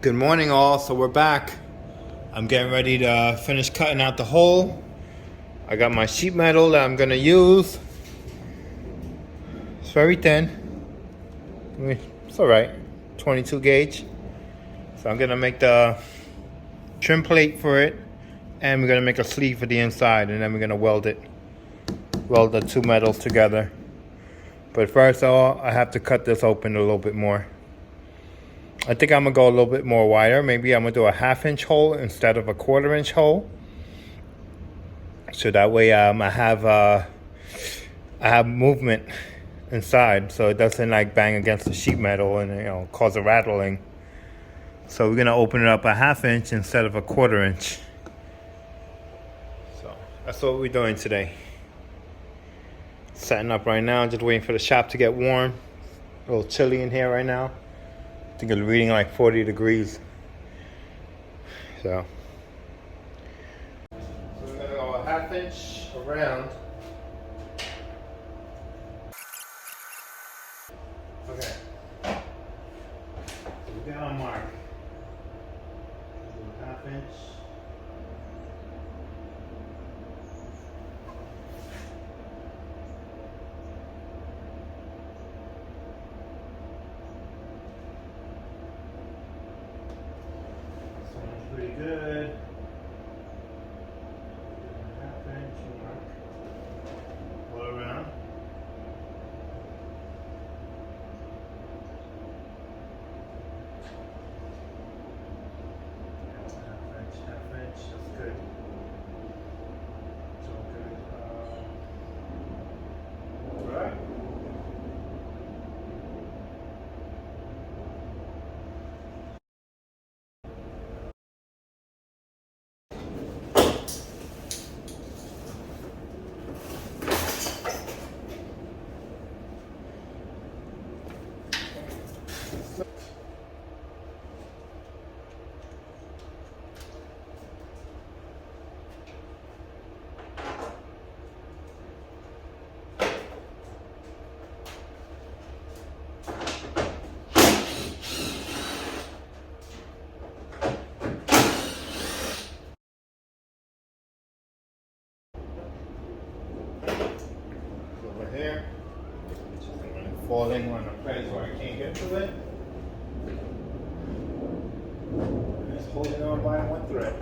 Good morning all, so we're back. I'm getting ready to finish cutting out the hole. I got my sheet metal that I'm gonna use. It's very thin. It's alright, 22 gauge. So I'm gonna make the trim plate for it, and we're gonna make a sleeve for the inside, and then we're gonna weld the two metals together. But first of all, I have to cut this open a little bit more. I think I'm gonna go a little bit more wider. Maybe I'm gonna do a 1/2 inch hole instead of a 1/4 inch hole. So that way I have movement inside, so it doesn't like bang against the sheet metal and cause a rattling. So we're gonna open it up a 1/2 inch instead of a 1/4 inch. So that's what we're doing today. Setting up right now, just waiting for the shop to get warm. A little chilly in here right now. I think it's reading like 40 degrees. So we're gonna go a 1/2 inch around. Okay. So we got our mark. Do a 1/2 inch. Pretty good. 1/2 inch mark. All around. Half inch. That's good. It's all good. All right. Over here, just going to fall in on a place where I can't get to it. And just holding on by one thread.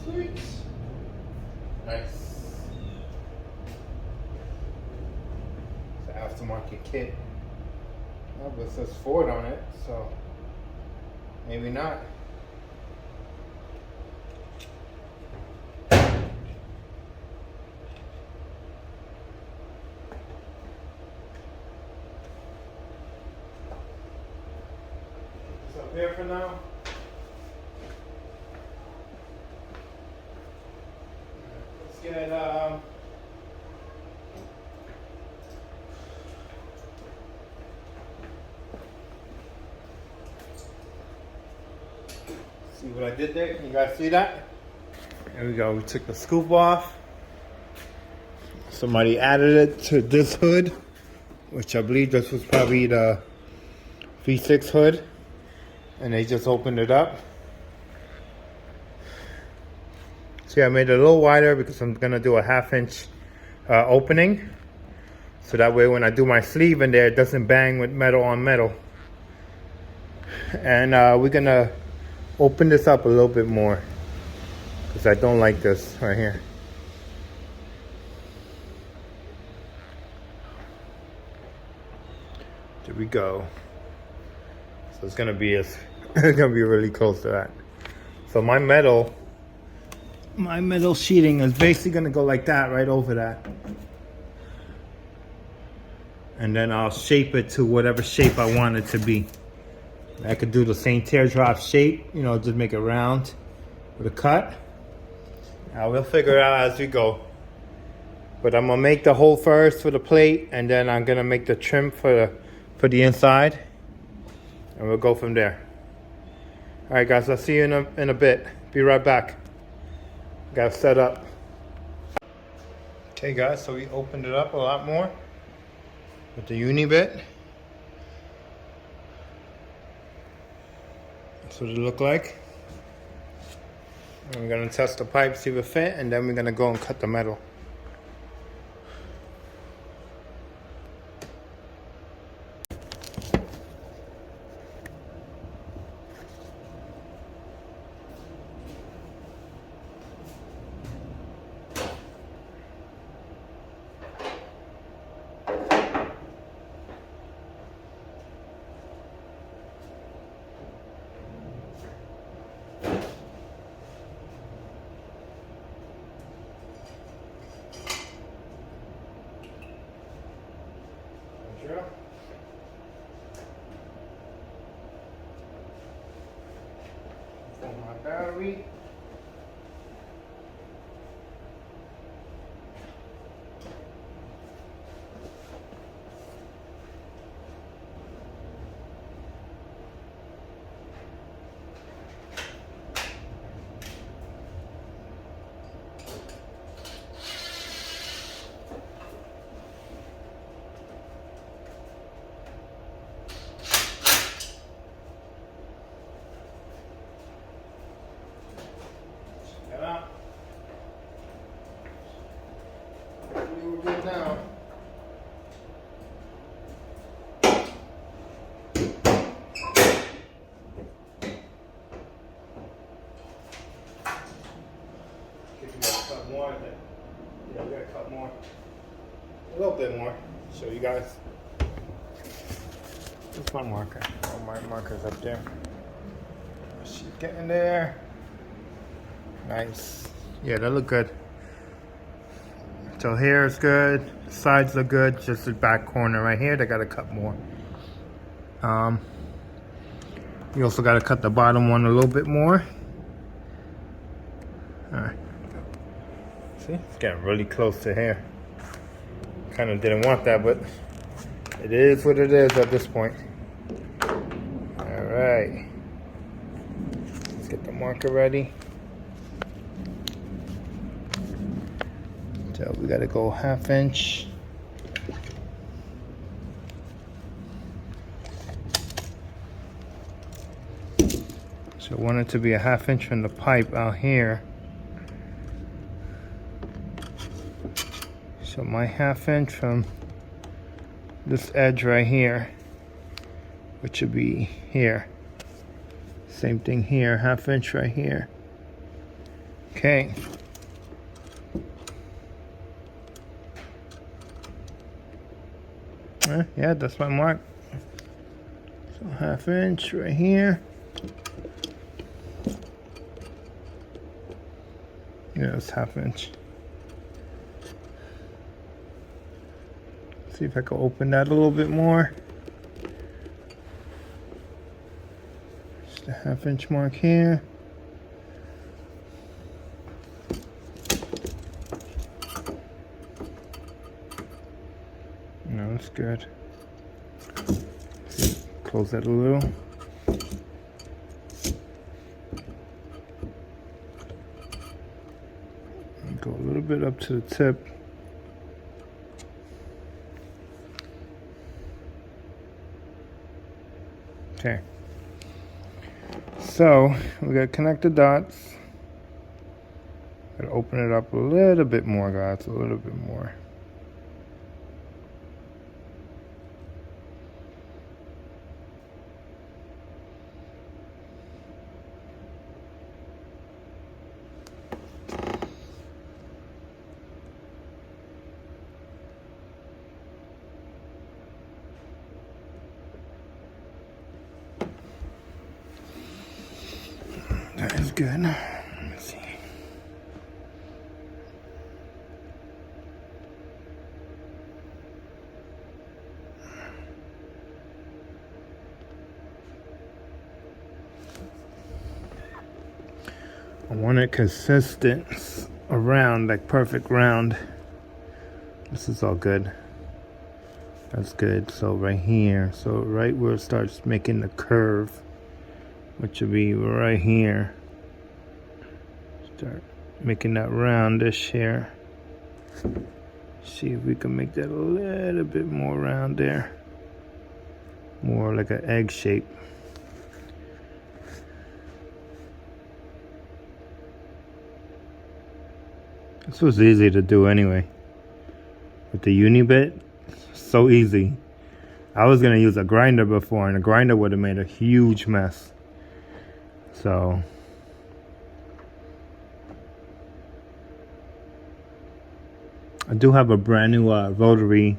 Sweet. Nice. Aftermarket kit. Oh, but it says Ford on it, so maybe not. It's up here for now. Let's get see what I did there? Can you guys see that? There we go. We took the scoop off. Somebody added it to this hood, which I believe this was probably the V6 hood, and they just opened it up. See, I made it a little wider because I'm gonna do a 1/2 inch opening, so that way when I do my sleeve in there, it doesn't bang with metal on metal. And we're gonna open this up a little bit more because I don't like this right here. There we go. So it's gonna be it's gonna be really close to that. So my metal sheeting is basically gonna go like that, right over that, and then I'll shape it to whatever shape I want it to be. I could do the same teardrop shape, just make it round with a cut. We'll figure it out as we go. But I'm gonna make the hole first for the plate, and then I'm gonna make the trim for the inside, and we'll go from there. All right, guys, I'll see you in a bit. Be right back. Got to set up. Okay, guys, so we opened it up a lot more with the uni bit. That's what it looked like. And we're gonna test the pipe, see if it fit, and then we're gonna go and cut the metal. For my battery. Check it out. We're good now. We gotta cut more of it. Yeah, we gotta cut more. A little bit more. Show you guys. Where's my marker? Oh, my marker's up there. She's getting there. Nice. Yeah, that look good. So here is good. Sides look good. Just the back corner right here, they gotta cut more. You also gotta cut the bottom one a little bit more. Alright. See, it's getting really close to here. Kind of didn't want that, but it is what it is at this point. Alright. Let's get the marker ready. So we gotta go 1/2 inch. So I want it to be 1/2 inch from the pipe out here. So my 1/2 inch from this edge right here, which would be here. Same thing here, 1/2 inch right here. Okay. Yeah, that's my mark. So 1/2 inch right here. Yeah, it's 1/2 inch. See if I can open that a little bit more. Just a 1/2 inch mark here. No, that's good. See, close that a little. And go a little bit up to the tip. Okay. So we gotta connect the dots. Gotta open it up a little bit more, guys. A little bit more. That is good. Let's see. I want it consistent around, like perfect round. This is all good. That's good. So right here, so right where it starts making the curve, which will be right here. Start making that roundish here. See if we can make that a little bit more round there. More like an egg shape. This was easy to do anyway. With the uni bit, so easy. I was gonna use a grinder before, and a grinder would have made a huge mess. So I do have a brand new rotary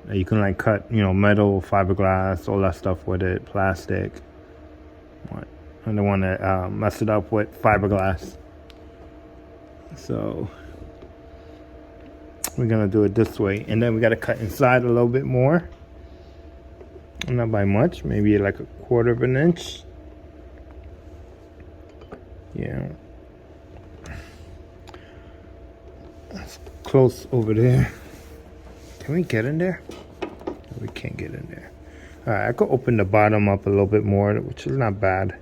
that you can like cut, metal, fiberglass, all that stuff with it, plastic. I don't want to mess it up with fiberglass. So we're gonna do it this way, and then we gotta cut inside a little bit more. Not by much, maybe like 1/4 of an inch. Yeah. That's close over there. Can we get in there? No, we can't get in there. Alright, I could open the bottom up a little bit more, which is not bad.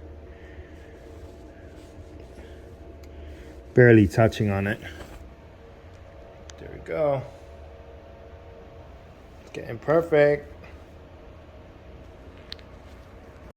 Barely touching on it. There we go. It's getting perfect.